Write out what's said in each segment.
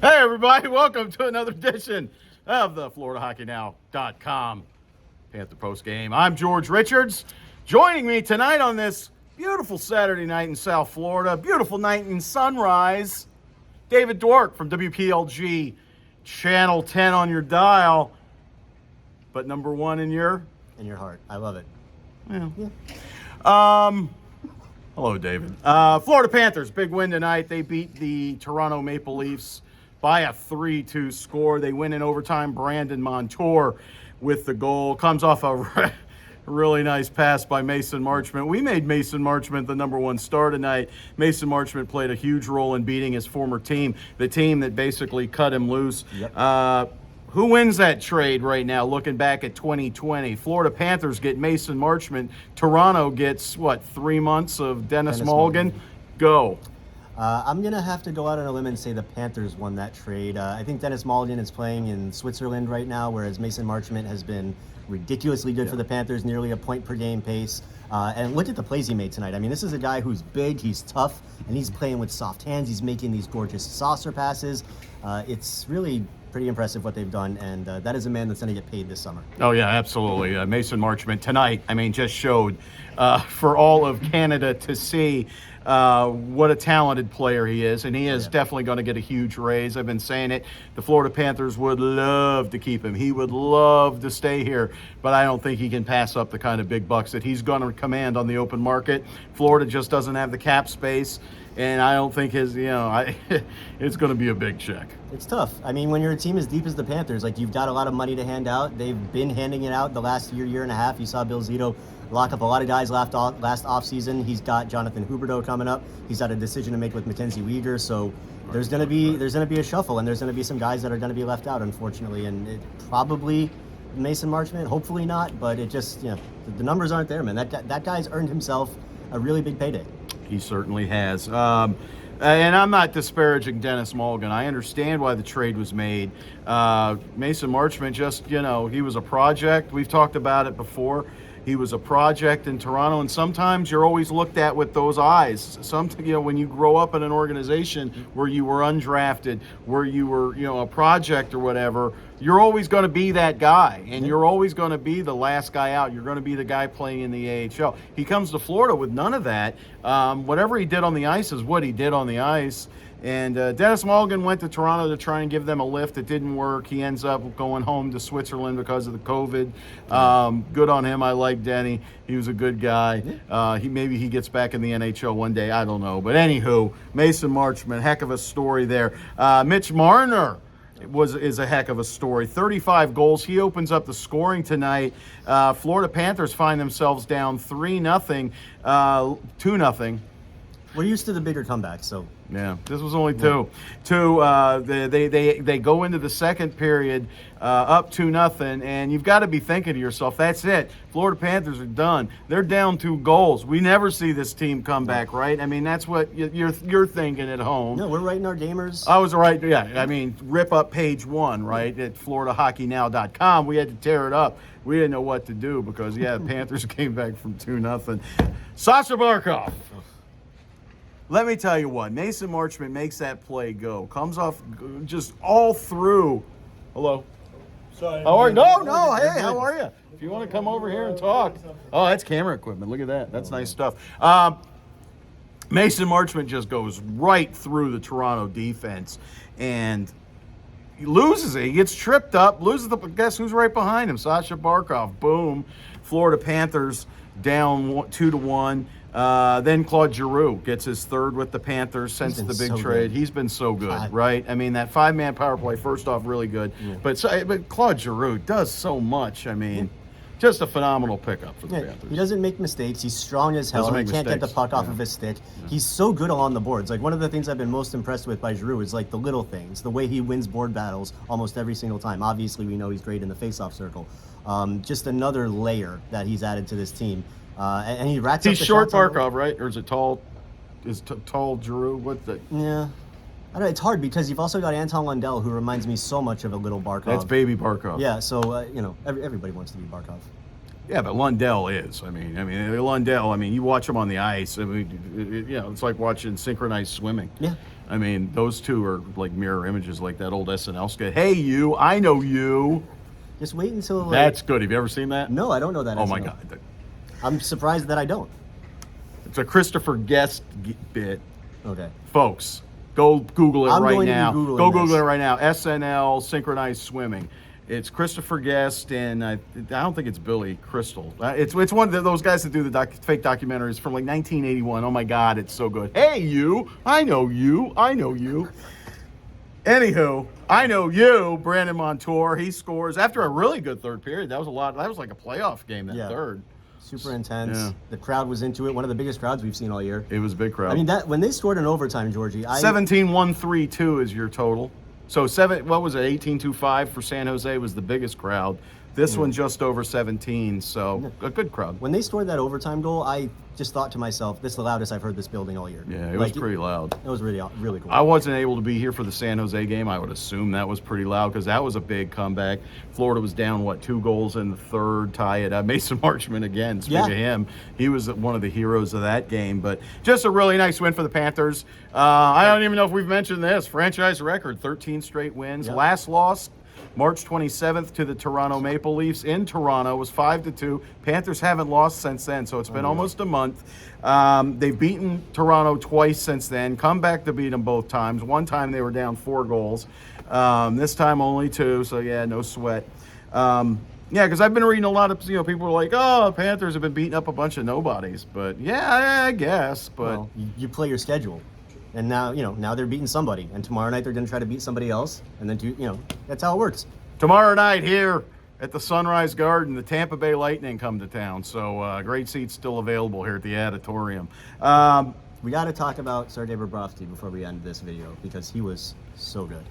Hey, everybody, welcome to another edition of the FloridaHockeyNow.com Panther Postgame. I'm George Richards. Joining me tonight on this beautiful Saturday night in South Florida, beautiful night in Sunrise, David Dwork from WPLG Channel 10 on your dial, but number one in your heart. I love it. Yeah. Hello, David. Florida Panthers, big win tonight. They beat the Toronto Maple Leafs by a 3-2 score. They win in overtime. Brandon Montour with the goal. Comes off a really nice pass by Mason Marchment. We made Mason Marchment the number one star tonight. Mason Marchment played a huge role in beating his former team, the team that basically cut him loose. Yep. Who wins that trade right now, looking back at 2020? Florida Panthers get Mason Marchment. Toronto gets, 3 months of Dennis Mulligan? Go. I'm going to have to go out on a limb and say the Panthers won that trade. I think Dennis Mulligan is playing in Switzerland right now, whereas Mason Marchment has been ridiculously good for the Panthers, nearly a point per game pace. And look at the plays he made tonight. I mean, this is a guy who's big, he's tough, and he's playing with soft hands. He's making these gorgeous saucer passes. It's really pretty impressive what they've done, and that is a man that's going to get paid this summer. Oh, yeah, absolutely. Mason Marchment tonight, just showed for all of Canada to see what a talented player he is, and he is definitely going to get a huge raise. I've been saying it. The Florida Panthers would love to keep him. He would love to stay here, but I don't think he can pass up the kind of big bucks that he's going to command on the open market. Florida just doesn't have the cap space, and I don't think it's going to be a big check. It's tough. I mean, when you're a team as deep as the Panthers, you've got a lot of money to hand out. They've been handing it out the last year and a half. You saw Bill Zito lock up a lot of guys last offseason. He's got Jonathan Huberdeau coming up. He's got a decision to make with Mackenzie Weegar. So there's going to be a shuffle, and there's going to be some guys that are going to be left out, unfortunately. And it probably Mason Marchment, hopefully not, but it just, the numbers aren't there, man. That guy's earned himself a really big payday. He certainly has. And I'm not disparaging Dennis Mulligan. I understand why the trade was made. Mason Marchment just, he was a project. We've talked about it before. He was a project in Toronto, and sometimes you're always looked at with those eyes. When you grow up in an organization where you were undrafted, where you were, a project or whatever, you're always going to be that guy, and you're always going to be the last guy out. You're going to be the guy playing in the AHL. He comes to Florida with none of that. Whatever he did on the ice is what he did on the ice. And Dennis Mulligan went to Toronto to try and give them a lift. It didn't work. He ends up going home to Switzerland because of the COVID. Good on him. I like Denny. He was a good guy. Maybe he gets back in the NHL one day. I don't know. But anywho, Mason Marchment, heck of a story there. Mitch Marner is a heck of a story. 35 goals. He opens up the scoring tonight. Florida Panthers find themselves down 3-0, 2-0. We're used to the bigger comebacks, so. Yeah, this was only two. They go into the second period up 2-0, and you've got to be thinking to yourself, that's it. Florida Panthers are done. They're down 2 goals. We never see this team come back, right? That's what you're thinking at home. No, we're writing our gamers. I was right. Yeah, rip up page 1, right, at FloridaHockeyNow.com. We had to tear it up. We didn't know what to do because, the Panthers came back from 2-0. Sasha Barkov. Let me tell you what, Mason Marchment makes that play go. Comes off just all through. Hello. Sorry. How are you? No. Hey, how are you? If you want to come over here and talk. Oh, that's camera equipment. Look at that. That's nice stuff. Mason Marchment just goes right through the Toronto defense and he loses it. He gets tripped up, loses the. Guess who's right behind him? Sasha Barkov. Boom. Florida Panthers down 2-1. Then Claude Giroux gets his third with the Panthers since the big trade. He's been so good, right? That 5-man power play, first off, really good. Yeah. But Claude Giroux does so much. Just a phenomenal pickup for the Panthers. He doesn't make mistakes. He's strong as hell. He can't get the puck off of his stick. Yeah. He's so good along the boards. One of the things I've been most impressed with by Giroux is the little things, the way he wins board battles almost every single time. Obviously, we know he's great in the faceoff circle. Just another layer that he's added to this team. And he rats up the short shots Barkov, right? Or is it tall? Is tall Giroux? What's the? Yeah. I don't know, it's hard because you've also got Anton Lundell, who reminds me so much of a little Barkov. That's baby Barkov. Yeah, so, everybody wants to be Barkov. Yeah, but Lundell is. I mean, Lundell. I mean, you watch him on the ice. I mean, it's like watching synchronized swimming. Yeah. I mean, those two are like mirror images, like that old SNL skit. Hey, you! I know you. Just wait until. That's good. Have you ever seen that? No, I don't know that. Oh my SNL. God! I'm surprised that I don't. It's a Christopher Guest bit. Okay. Folks, go Google it right now. Googling Go Google this. it right now. SNL synchronized swimming. It's Christopher Guest, and I don't think it's Billy Crystal. It's one of those guys that do the fake documentaries from like 1981. Oh my God, it's so good. Hey, you! I know you! I know you! Anywho, I know you, Brandon Montour. He scores after a really good third period. That was a lot. That was like a playoff game. That third. Super intense. Yeah. The crowd was into it. One of the biggest crowds we've seen all year. It was a big crowd. I mean, that when they scored in overtime, Georgie. 17-1-3-2 is your total. So what was it? 18-2-5 for San Jose was the biggest crowd. This one just over 17, so a good crowd. When they scored that overtime goal, I just thought to myself, "This is the loudest I've heard this building all year." Yeah, it was pretty loud. It was really, really cool. I wasn't able to be here for the San Jose game. I would assume that was pretty loud because that was a big comeback. Florida was down, 2 goals in the third, tie it up. Mason Marchman again, speaking of him, he was one of the heroes of that game. But just a really nice win for the Panthers. I don't even know if we've mentioned this. Franchise record, 13 straight wins. Yep. Last loss, March 27th to the Toronto Maple Leafs in Toronto, was 5-2. Panthers haven't lost since then, so it's been almost a month. They've beaten Toronto twice since then, come back to beat them both times. One time they were down 4 goals. This time only 2, so no sweat. Because I've been reading a lot of, people are like, oh, Panthers have been beating up a bunch of nobodies. But, I guess. But well, you play your schedule. And now, now they're beating somebody. And tomorrow night they're going to try to beat somebody else. And then, that's how it works. Tomorrow night here at the Sunrise Garden, the Tampa Bay Lightning come to town. So great seats still available here at the Auditorium. We got to talk about Sergei Bobrovsky before we end this video because he was so good.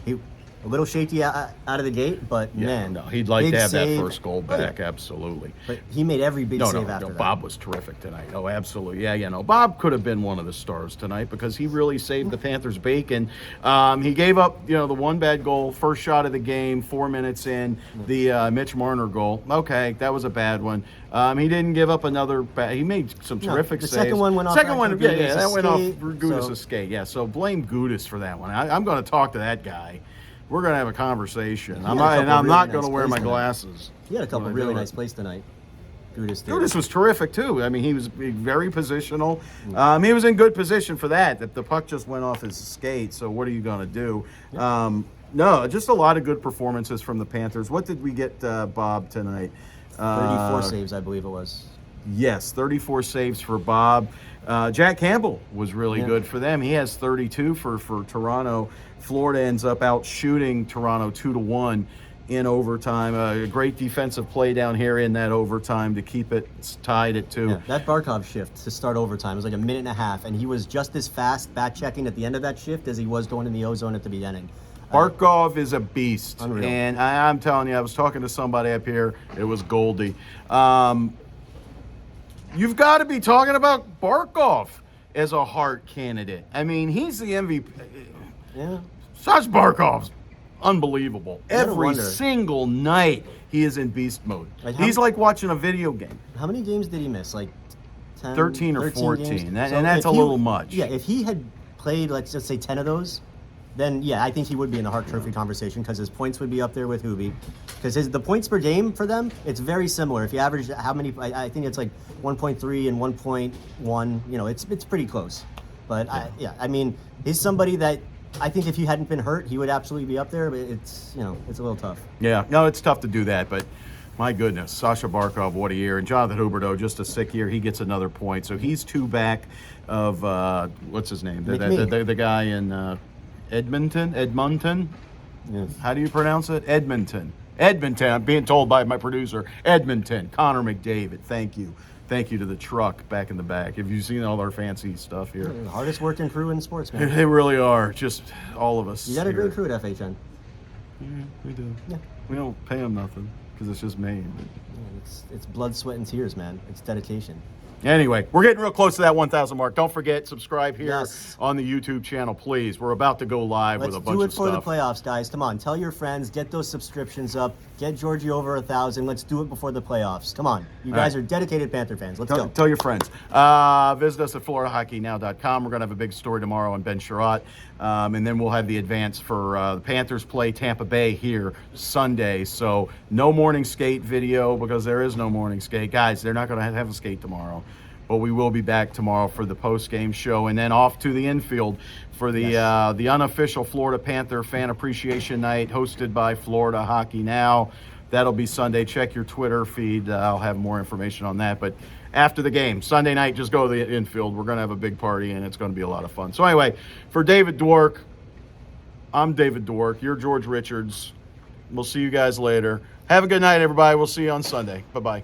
He a little shaky out of the gate, but man, he'd like to have save. that first goal back, absolutely. But he made every big save after that. Bob was terrific tonight. Oh, absolutely. Bob could have been one of the stars tonight because he really saved the Panthers' bacon. He gave up, the one bad goal, first shot of the game, 4 minutes in, the Mitch Marner goal. Okay, that was a bad one. He didn't give up another bad. He made some terrific saves. The second one went off. That went off Gudis' skate. Yeah, so blame Gudis for that one. I'm going to talk to that guy. We're going to have a conversation. I'm not going to wear my glasses. He had a couple really nice plays tonight. Gudis was terrific, too. I mean, he was very positional. He was in good position for that. The puck just went off his skate, so what are you going to do? No, just a lot of good performances from the Panthers. What did we get, Bob, tonight? 34 saves, I believe it was. Yes, 34 saves for Bob. Jack Campbell was really good for them. He has 32 for Toronto. Florida ends up out shooting Toronto 2-1 in overtime. A great defensive play down here in that overtime to keep it tied at 2. Yeah, that Barkov shift to start overtime was like a minute and a half, and he was just as fast back checking at the end of that shift as he was going in the O-zone at the beginning. Barkov is a beast. Unreal. And I'm telling you, I was talking to somebody up here. It was Goldie. You've got to be talking about Barkov as a Hart candidate. I mean, he's the MVP. Yeah. Sasha Barkov's unbelievable. Every wonder. single night he is in beast mode. He's like watching a video game. How many games did he miss? Like 10, 13 or 14. Games? And that's a little much. Yeah, if he had played, let's just say 10 of those, then I think he would be in the Hart Trophy conversation because his points would be up there with Hubie. Because the points per game for them, it's very similar. If you average how many, I think it's like 1.3 and 1.1. It's pretty close. But I mean, he's somebody that I think if he hadn't been hurt, he would absolutely be up there. But it's a little tough. Yeah, no, it's tough to do that. But my goodness, Sasha Barkov, what a year. And Jonathan Huberdeau, just a sick year. He gets another point. So he's 2 back of, what's his name? The guy in Edmonton? Yes. How do you pronounce it? Edmonton. I'm being told by my producer. Edmonton. Connor McDavid. Thank you. Thank you to the truck back in the back. Have you seen all our fancy stuff here? The hardest working crew in sports, man. They really are. Just all of us. You got a great crew at FHN. Yeah, we do. Yeah. We don't pay them nothing because it's just me. It's blood, sweat, and tears, man. It's dedication. Anyway, we're getting real close to that 1,000 mark. Don't forget, subscribe here Yes. on the YouTube channel, please. We're about to go live Let's with a bunch do of it for stuff. the playoffs, guys. Come on, tell your friends, get those subscriptions up, get Georgie over 1,000. Let's do it before the playoffs. Come on, you guys are dedicated Panther fans. Let's go. Tell your friends. Visit us at FloridaHockeyNow.com. We're going to have a big story tomorrow on Ben Sherratt. And then we'll have the advance for the Panthers play Tampa Bay here Sunday. So no morning skate video because there is no morning skate. Guys, they're not going to have a skate tomorrow. But we will be back tomorrow for the post-game show, and then off to the infield for the unofficial Florida Panther Fan Appreciation Night hosted by Florida Hockey Now. That'll be Sunday. Check your Twitter feed. I'll have more information on that. But after the game, Sunday night, just go to the infield. We're going to have a big party, and it's going to be a lot of fun. So anyway, for David Dwork, I'm David Dwork. You're George Richards. We'll see you guys later. Have a good night, everybody. We'll see you on Sunday. Bye-bye.